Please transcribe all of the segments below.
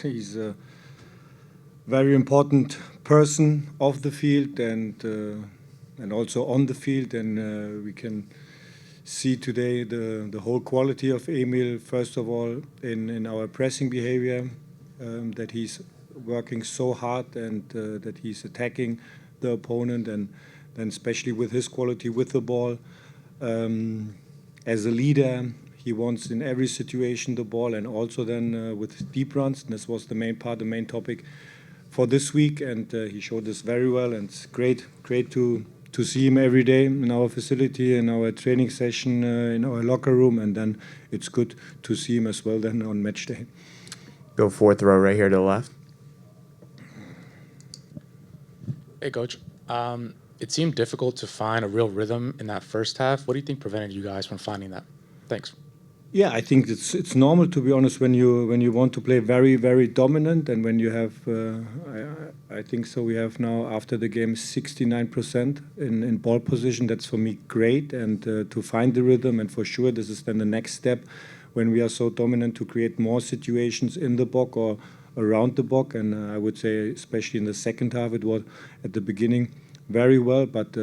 he's a very important person off the field and also on the field, and we can see today the whole quality of Emil. First of all, in our pressing behavior, that he's working so hard and that he's attacking the opponent, and then especially with his quality with the ball. As a leader, he wants in every situation the ball, and also then with deep runs. And this was the main part, the main topic for this week, and he showed this very well. And it's great to see him every day in our facility, in our training session, in our locker room, and then it's good to see him as well then on match day. Go fourth row right here to the left. Hey, Coach. It seemed difficult to find a real rhythm in that first half. What do you think prevented you guys from finding that? Thanks. Yeah, I think it's normal, to be honest, when you want to play very, very dominant, and when you have I think so we have now after the game 69% in ball position. That's for me great, and to find the rhythm, and for sure this is then the next step when we are so dominant to create more situations in the box or around the box. And I would say especially in the second half it was at the beginning very well, but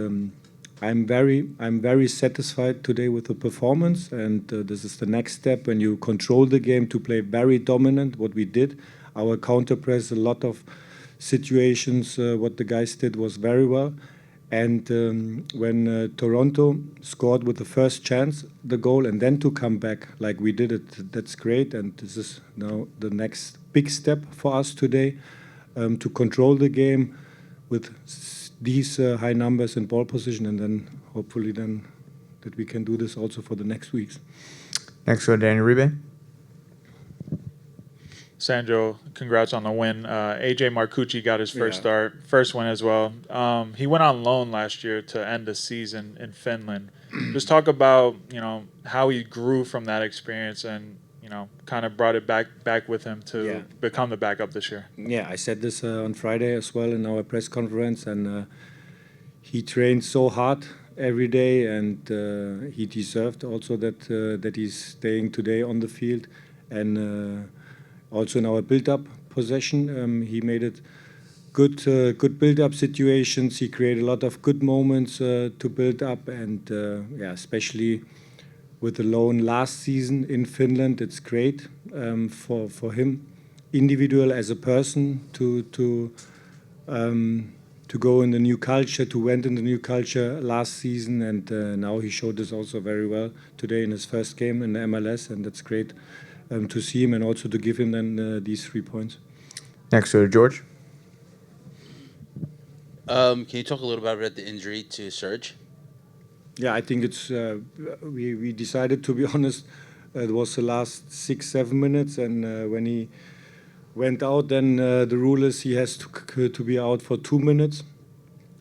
I'm very satisfied today with the performance, and this is the next step when you control the game to play very dominant. What we did, our counter press, a lot of situations, what the guys did was very well. And when Toronto scored with the first chance, the goal, and then to come back like we did it, that's great. And this is now the next big step for us today, to control the game with these high numbers in ball position, and then hopefully then that we can do this also for the next weeks. Next go Danny Uribe. Sandro, congrats on the win. AJ Marcucci got his first start, first win as well. He went on loan last year to end the season in Finland. Just talk about how he grew from that experience and kind of brought it back with him to become the backup this year. Yeah, I said this on Friday as well in our press conference, and he trained so hard every day, and he deserved also that he's staying today on the field, and also in our build-up possession, he made it good build-up situations. He created a lot of good moments to build up, and especially with the loan last season in Finland, it's great for him, individual as a person, to go in the new culture, to went in the new culture last season, and now he showed this also very well today in his first game in the MLS, and that's great to see him and also to give him then these 3 points. Next go to George. Can you talk a little bit about the injury to Serge? Yeah, I think it's we decided, to be honest, it was the last 6-7 minutes, and when he went out, then the rule is he has to be out for 2 minutes,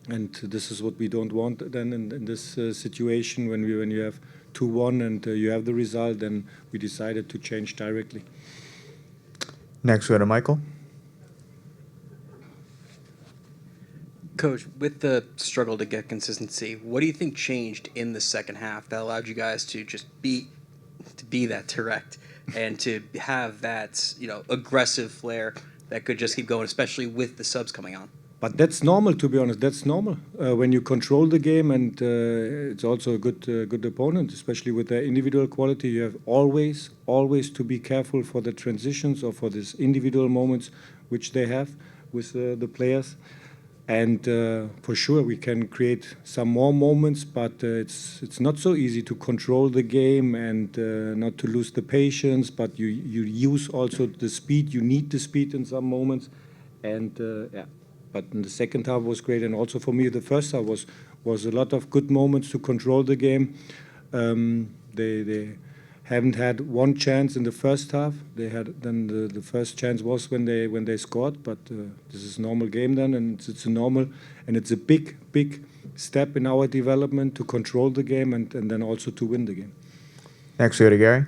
and this is what we don't want then in this situation when you have 2-1 and you have the result, then we decided to change directly. Next go to Michael. Coach, with the struggle to get consistency, what do you think changed in the second half that allowed you guys to just be that direct and to have that aggressive flair that could just keep going, especially with the subs coming on? But that's normal, to be honest. That's normal when you control the game, and it's also a good opponent, especially with their individual quality. You have always to be careful for the transitions or for these individual moments which they have with the players. And for sure, we can create some more moments, but it's not so easy to control the game and not to lose the patience. But you use also the speed. You need the speed in some moments, and But in the second half was great, and also for me, the first half was a lot of good moments to control the game. They haven't had one chance in the first half. They had then the first chance was when they scored, but this is a normal game then, and it's a normal, and it's a big step in our development to control the game and then also to win the game. Next we go to Gary.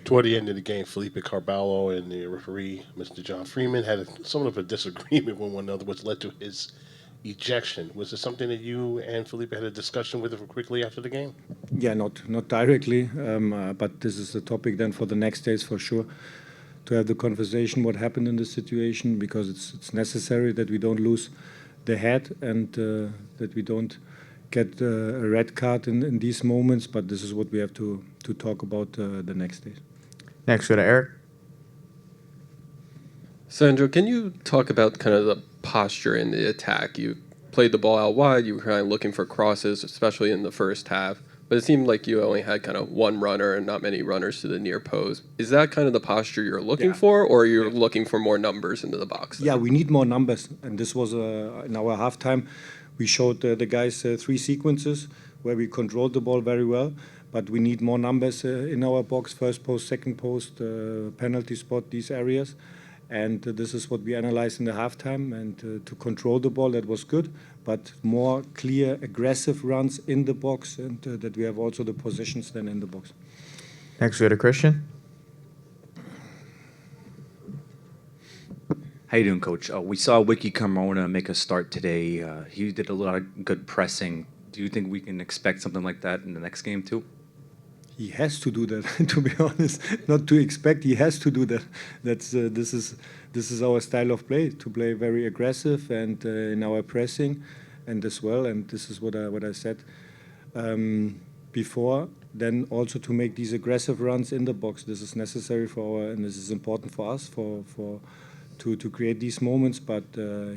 Toward the end of the game, Felipe Carvalho and the referee, Mr. John Freeman, had somewhat of a disagreement with one another, which led to his ejection. Was it something that you and Felipe had a discussion with quickly after the game? Yeah, not directly, but this is the topic then for the next days for sure, to have the conversation what happened in the situation, because it's necessary that we don't lose the head and that we don't get a red card in these moments. But this is what we have to talk about the next days. Next, we go to Eric. Sandro, can you talk about kind of the posture in the attack? You played the ball out wide, you were kind of looking for crosses, especially in the first half, but it seemed like you only had kind of one runner and not many runners to the near post. Is that kind of the posture you're looking for, or you're looking for more numbers into the box? Yeah, we need more numbers, and this was in our halftime. We showed the guys 3 sequences where we controlled the ball very well, but we need more numbers in our box, first post, second post, penalty spot, these areas. And this is what we analyzed in the halftime. And to control the ball, that was good, but more clear, aggressive runs in the box, and that we have also the positions then in the box. Next, we go to Christian. How you doing, Coach? We saw Wiki Carmona make a start today. He did a lot of good pressing. Do you think we can expect something like that in the next game too? He has to do that, to be honest. Not to expect, he has to do that. That's this is our style of play, to play very aggressive and in our pressing, and as well. And this is what I said before. Then also to make these aggressive runs in the box. This is necessary for our, and this is important for us to create these moments. But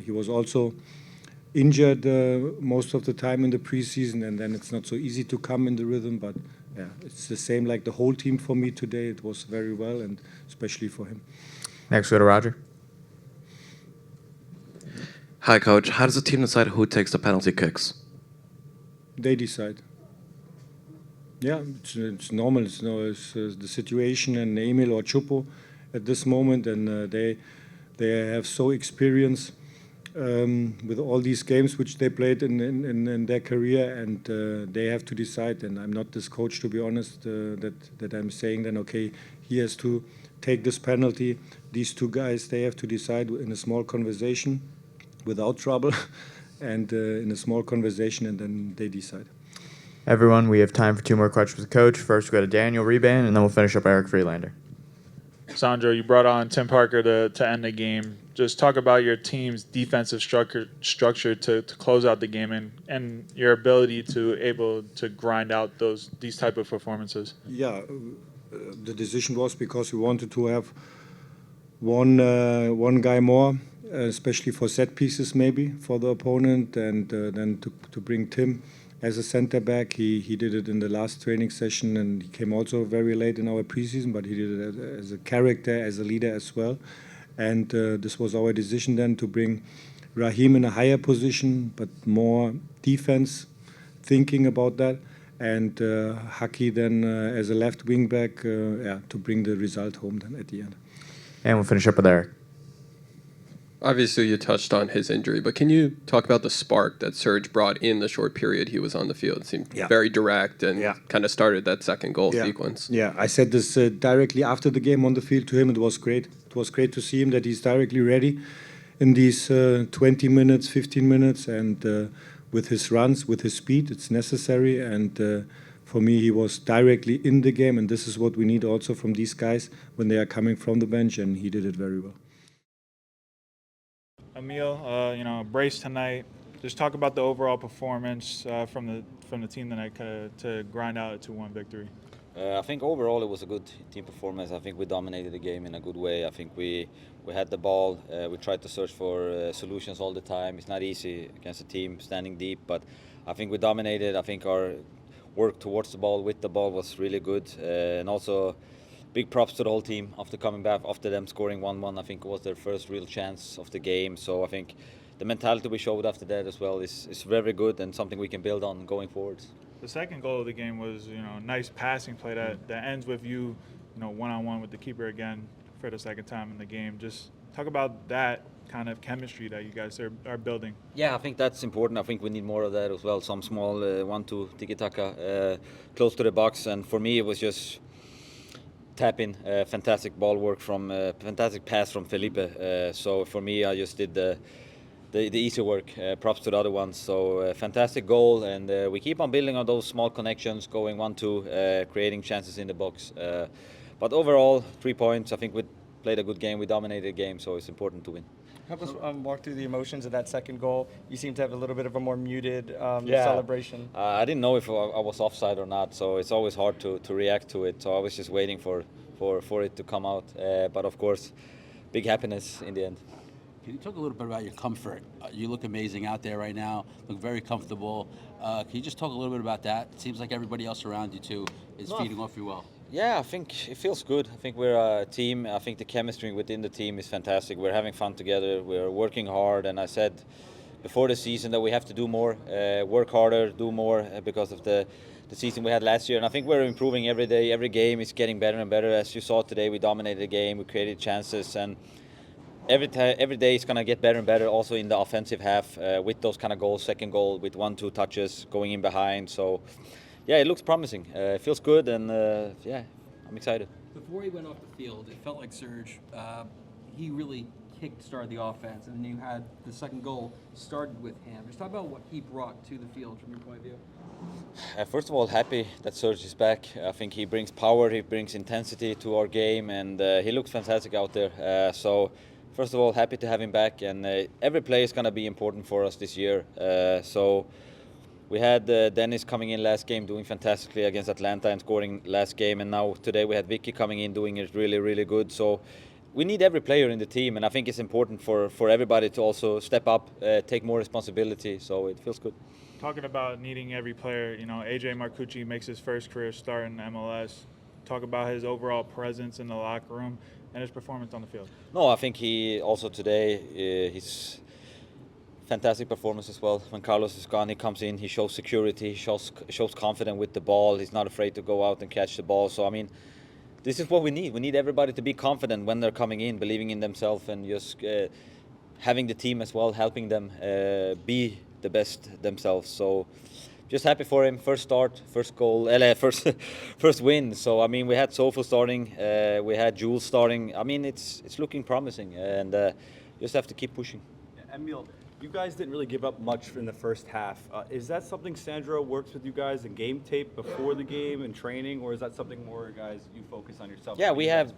he was also injured most of the time in the preseason, and then it's not so easy to come in the rhythm. But yeah, it's the same like the whole team for me today. It was very well, and especially for him. Next, we go to Roger. Hi, Coach. How does the team decide who takes the penalty kicks? They decide. Yeah, it's normal. It's the situation, and Emil or Chupo at this moment, and they have so experience with all these games which they played in their career, and they have to decide. And I'm not this coach, to be honest, that I'm saying then, okay, he has to take this penalty. These 2 guys, they have to decide in a small conversation without trouble and in a small conversation, and then they decide. Everyone, we have time for 2 more questions with the coach. First, we go to Daniel Reban, and then we'll finish up Eric Freelander. Sandro, you brought on Tim Parker to end the game. Just talk about your team's defensive structure to close out the game and your ability to able to grind out these type of performances. Yeah, the decision was because we wanted to have one guy more, especially for set pieces maybe for the opponent, and then to bring Tim as a center back. He did it in the last training session, and he came also very late in our preseason, but he did it as a character, as a leader as well. And this was our decision then, to bring Raheem in a higher position, but more defense, thinking about that. And Haki then as a left wing back, to bring the result home then at the end. And we'll finish up with Eric. Obviously, you touched on his injury, but can you talk about the spark that Serge brought in the short period he was on the field? It seemed very direct and kind of started that second goal sequence. Yeah, I said this directly after the game on the field to him. It was great. It was great to see him, that he's directly ready in these 20 minutes, 15 minutes, and with his runs, with his speed, it's necessary. And for me, he was directly in the game, and this is what we need also from these guys when they are coming from the bench, and he did it very well. Emil, brace tonight. Just talk about the overall performance from the team tonight to grind out a 2-1 victory. I think overall it was a good team performance. I think we dominated the game in a good way. I think we had the ball. We tried to search for solutions all the time. It's not easy against a team standing deep, but I think we dominated. I think our work towards the ball, with the ball, was really good. And also, big props to the whole team after coming back, after them scoring 1-1. I think it was their first real chance of the game. So I think the mentality we showed after that as well is very good and something we can build on going forward. The second goal of the game was, a nice passing play that ends with you, one-on-one with the keeper again for the second time in the game. Just talk about that kind of chemistry that you guys are building. Yeah, I think that's important. I think we need more of that as well. Some small 1-2 tiki-taka close to the box. And for me, it was just tapping, fantastic ball work fantastic pass from Felipe. So for me, I just did the the easy work. Props to the other ones. So fantastic goal, and we keep on building on those small connections, going 1-2, creating chances in the box. But overall, 3 points. I think we played a good game. We dominated the game, so it's important to win. Help us walk through the emotions of that second goal. You seem to have a little bit of a more muted celebration. I didn't know if I was offside or not, so it's always hard to react to it. So I was just waiting for it to come out. But of course, big happiness in the end. Can you talk a little bit about your comfort? You look amazing out there right now. Look very comfortable. Can you just talk a little bit about that? It seems like everybody else around you too is feeding off you well. Yeah, I think it feels good. I think we're a team. I think the chemistry within the team is fantastic. We're having fun together. We're working hard. And I said before the season that we have to do more, work harder, do more because of the season we had last year. And I think we're improving every day. Every game is getting better and better. As you saw today, we dominated the game. We created chances. And every day it's going to get better and better also in the offensive half with those kind of goals, second goal with 1-2 touches going in behind. So yeah, it looks promising. It feels good, and yeah, I'm excited. Before he went off the field, it felt like Serge, he really kick-started the offense, and then you had the second goal started with him. Just talk about what he brought to the field from your point of view. First of all, happy that Serge is back. I think he brings power, he brings intensity to our game, and he looks fantastic out there. So first of all, happy to have him back, and every play is going to be important for us this year. So we had Dennis coming in last game doing fantastically against Atlanta and scoring last game, and now today we had Vicky coming in doing it really, really good. So we need every player in the team, and I think it's important for everybody to also step up, take more responsibility, so it feels good. Talking about needing every player, you know, AJ Marcucci makes his first career start in MLS. Talk about his overall presence in the locker room and his performance on the field. No, I think he also today, he's fantastic performance as well. When Carlos is gone, he comes in, he shows security, he shows confidence with the ball. He's not afraid to go out and catch the ball. So, I mean, this is what we need. We need everybody to be confident when they're coming in, believing in themselves, and just having the team as well, helping them be the best themselves. So just happy for him. First start, first goal, first win. So, I mean, we had Sofo starting, we had Jules starting. I mean, it's looking promising, and just have to keep pushing. Emil, you guys didn't really give up much in the first half. Is that something Sandro works with you guys in game tape before the game and training, or is that something more, guys, you focus on yourself? Yeah, we have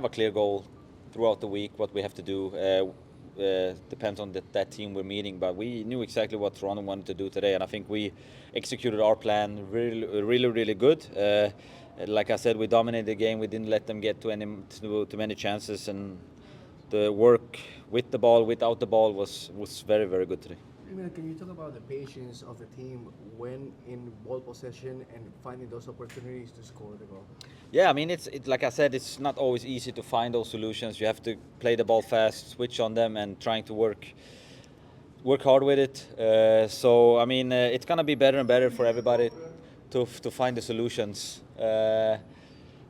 a clear goal throughout the week, what we have to do. Depends on that team we're meeting, but we knew exactly what Toronto wanted to do today, and I think we executed our plan really good. Like I said, we dominated the game. We didn't let them get too many chances, and the work with the ball, without the ball was very, very good today. Can you talk about the patience of the team when in ball possession and finding those opportunities to score the goal? Yeah, I mean, it's like I said, it's not always easy to find those solutions. You have to play the ball fast, switch on them, and trying to work hard with it. So, I mean, it's going to be better and better for everybody to find the solutions.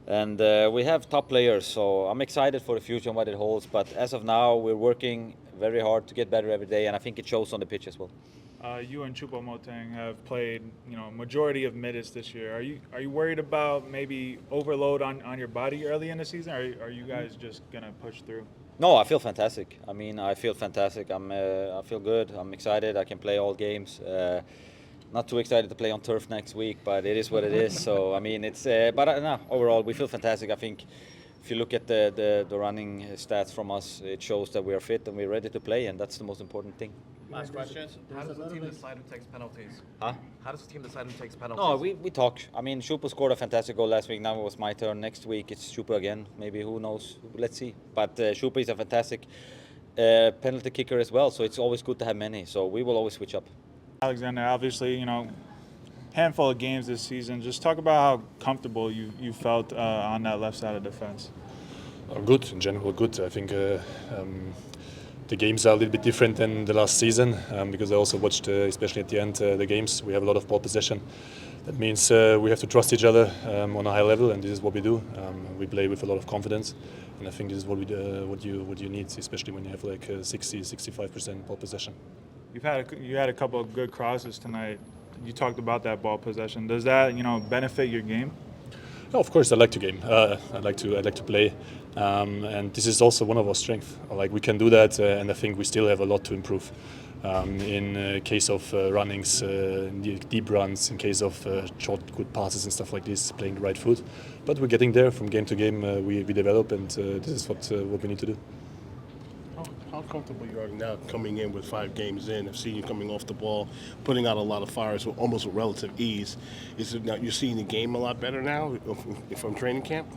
And we have top players, so I'm excited for the future and what it holds. But as of now, we're working very hard to get better every day, and I think it shows on the pitch as well. You and Choupo-Moting have played, majority of minutes this year. Are you worried about maybe overload on your body early in the season, or are you guys just gonna push through? No, I feel fantastic. I mean, I feel fantastic. I feel good. I'm excited. I can play all games. Not too excited to play on turf next week, but it is what it is. So, I mean, it's. No, overall, we feel fantastic. I think if you look at the running stats from us, it shows that we are fit and we're ready to play, and that's the most important thing. Last question. How does the team decide who takes penalties? Huh? How does the team decide who takes penalties? No, we talk. I mean, Choupo scored a fantastic goal last week. Now it was my turn. Next week it's Choupo again. Maybe, who knows? Let's see. But Choupo is a fantastic penalty kicker as well, so it's always good to have many. So we will always switch up. Alexander, obviously, handful of games this season. Just talk about how comfortable you felt on that left side of defense. Good, in general, good. I think the games are a little bit different than the last season because I also watched, especially at the end, the games. We have a lot of ball possession. That means we have to trust each other on a high level, and this is what we do. We play with a lot of confidence, and I think this is what you need, especially when you have like 60-65% ball possession. You had a couple of good crosses tonight. You talked about that ball possession. Does that benefit your game? No, of course, I like to game. I like to play, and this is also one of our strengths. Like we can do that, and I think we still have a lot to improve. In case of runnings, deep runs, in case of short good passes and stuff like this, playing the right foot. But we're getting there from game to game. We develop, and this is what we need to do. How comfortable you are now coming in with 5 games in, I've seen you coming off the ball, putting out a lot of fires with almost with relative ease. Is it now you're seeing the game a lot better now from training camp?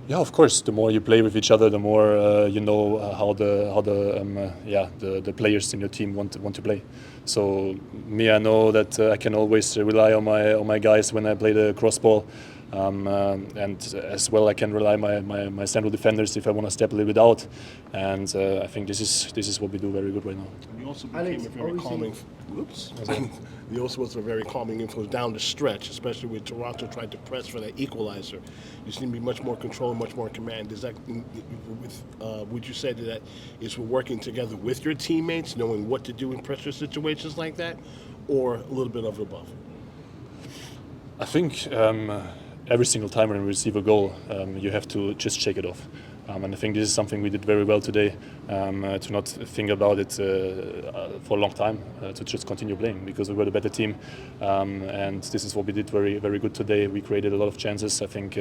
Yeah, of course. The more you play with each other, the more you know how the players in your team want to play. So me, I know that I can always rely on my guys when I play the cross ball. And as well, I can rely my central defenders if I want to step a little bit out, and I think this is what we do very good right now. You also became a very calming. Whoops. You also was a very calming influence down the stretch, especially when Toronto tried to press for that equalizer. You seem to be much more controlled, much more command. Does that, would you say that is working together with your teammates, knowing what to do in pressure situations like that, or a little bit of above? I think. Every single time when we receive a goal, you have to just shake it off. And I think this is something we did very well today, to not think about it for a long time, to just continue playing because we were the better team. And this is what we did very, very good today. We created a lot of chances. I think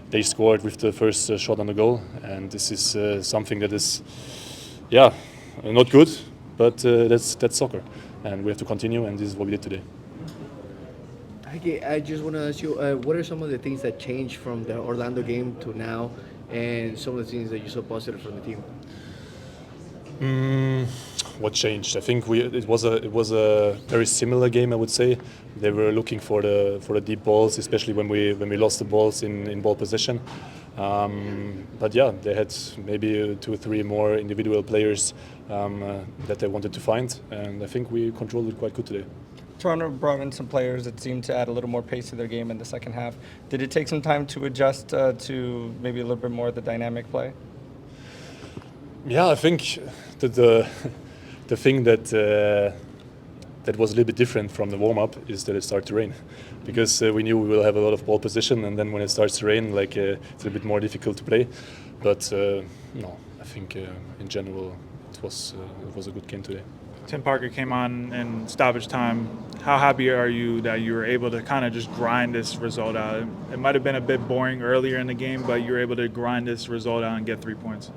they scored with the first shot on the goal. And this is something that is, not good, but that's soccer. And we have to continue, and this is what we did today. Okay, I just want to ask you, what are some of the things that changed from the Orlando game to now, and some of the things that you saw positive from the team? What changed? I think it was a very similar game. I would say they were looking for the deep balls, especially when we lost the balls in ball possession. But yeah, they had maybe 2 or 3 more individual players that they wanted to find, and I think we controlled it quite good today. Toronto brought in some players that seemed to add a little more pace to their game in the second half. Did it take some time to adjust to maybe a little bit more of the dynamic play? Yeah, I think that the thing that was a little bit different from the warm-up is that it started to rain, because we knew we will have a lot of ball position, and then when it starts to rain, it's a bit more difficult to play. But no, I think in general it was a good game today. Tim Parker came on in stoppage time. How happy are you that you were able to kind of just grind this result out? It might have been a bit boring earlier in the game, but you were able to grind this result out and get 3 points.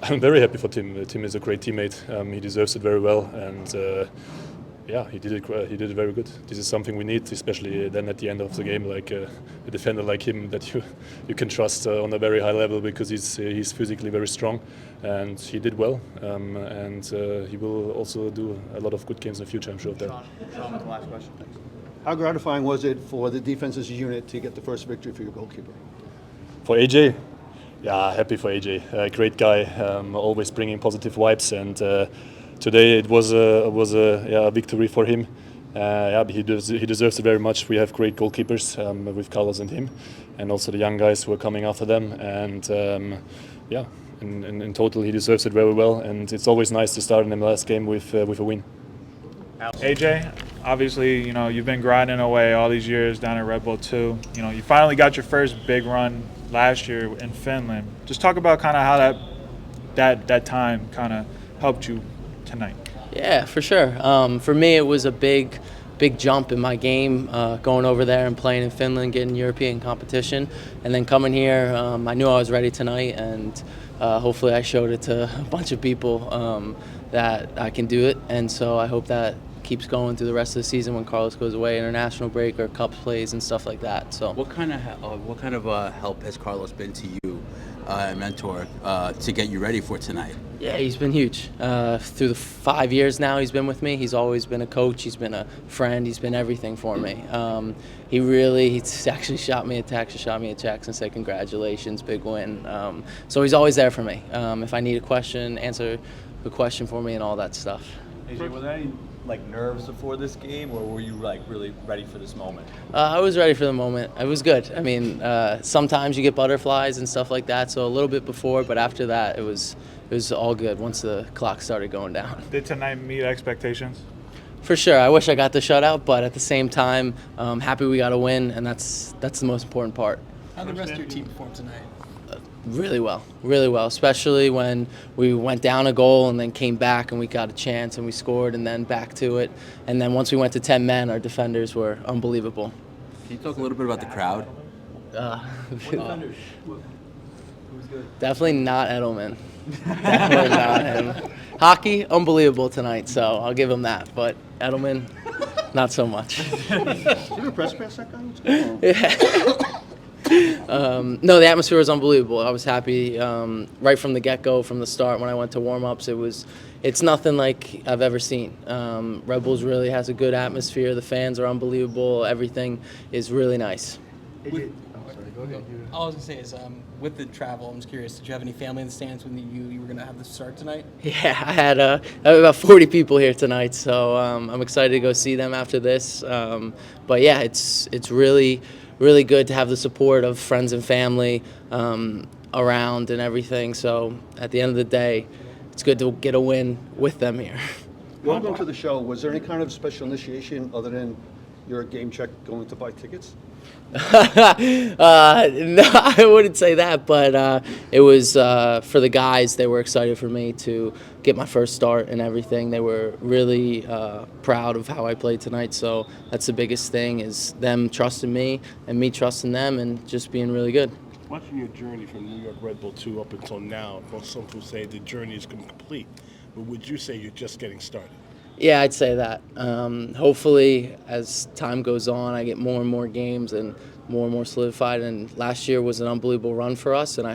I'm very happy for Tim. Tim is a great teammate. He deserves it very well, and he did it very good. This is something we need, especially then at the end of the game, like a defender like him that you can trust on a very high level, because he's physically very strong, and he did well, and he will also do a lot of good games in the future, I'm sure of that. Sean with the last question. Thanks. How gratifying was it for the defense's unit to get the first victory for your goalkeeper? For AJ? Yeah, happy for AJ. Great guy, always bringing positive vibes, and today it was a victory for him. He deserves it very much. We have great goalkeepers with Carlos and him, and also the young guys who are coming after them. And in total, he deserves it very well. And it's always nice to start an MLS game with a win. AJ, obviously, you've been grinding away all these years down at Red Bull 2. You finally got your first big run last year in Finland. Just talk about kind of how that time kind of helped you tonight. Yeah, for sure. For me, it was a big jump in my game, going over there and playing in Finland, getting European competition, and then coming here. I knew I was ready tonight, and hopefully I showed it to a bunch of people that I can do it, and so I hope that keeps going through the rest of the season when Carlos goes away, international break or cup plays and stuff like that. So, what kind of help has Carlos been to you, mentor, to get you ready for tonight? Yeah, he's been huge. Through the 5 years now he's been with me, he's always been a coach, he's been a friend, he's been everything for me. He's actually shot me a text and said congratulations, big win. So he's always there for me. If I need a question, answer a question for me and all that stuff. AJ, were there any nerves before this game, or were you really ready for this moment? I was ready for the moment. It was good. I mean, sometimes you get butterflies and stuff like that, so a little bit before, but after that it was all good once the clock started going down. Did tonight meet expectations? For sure. I wish I got the shutout, but at the same time, happy we got a win, and that's the most important part. How the rest of your team performed tonight? Really well, especially when we went down a goal and then came back and we got a chance and we scored and then back to it. And then once we went to 10 men, our defenders were unbelievable. Can you talk a little bit about the crowd? Definitely not Edelman. Definitely not him. Hockey, unbelievable tonight, so I'll give him that. But Edelman, not so much. Did you press pass that guy? What's going on? Yeah. No, the atmosphere was unbelievable. I was happy right from the get-go, from the start. When I went to warm-ups, it's nothing like I've ever seen. Red Bulls really has a good atmosphere. The fans are unbelievable. Everything is really nice. All I was gonna say is, with the travel, I'm just curious. Did you have any family in the stands when you were gonna have the start tonight? Yeah, I had about 40 people here tonight, so I'm excited to go see them after this. But yeah, it's really good to have the support of friends and family around and everything. So at the end of the day, it's good to get a win with them here. Welcome to the show. Was there any kind of special initiation other than your game check going to buy tickets? No, I wouldn't say that, but it was for the guys. They were excited for me to get my first start and everything. They were really proud of how I played tonight, so that's the biggest thing, is them trusting me and me trusting them and just being really good. Watching your journey from New York Red Bull 2 up until now, some people say the journey is complete, but would you say you're just getting started? Yeah, I'd say that. Hopefully, as time goes on, I get more and more games and more solidified. And last year was an unbelievable run for us, and I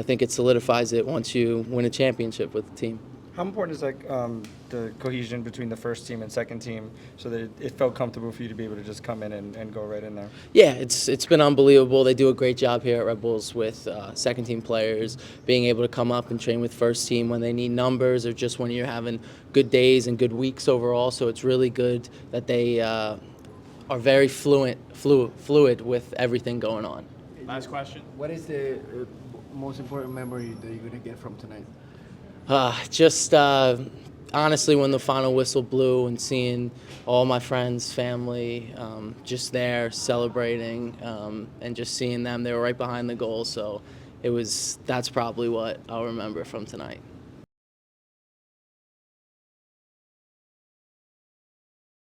think it solidifies it once you win a championship with the team. How important is the cohesion between the first team and second team, so that it felt comfortable for you to be able to just come in and go right in there? Yeah, it's been unbelievable. They do a great job here at Red Bulls with second team players, being able to come up and train with first team when they need numbers or just when you're having good days and good weeks overall. So it's really good that they are very fluid with everything going on. Last question. What is the most important memory that you're going to get from tonight? Just honestly, when the final whistle blew and seeing all my friends, family, just there celebrating, and just seeing them, they were right behind the goal. So that's probably what I'll remember from tonight.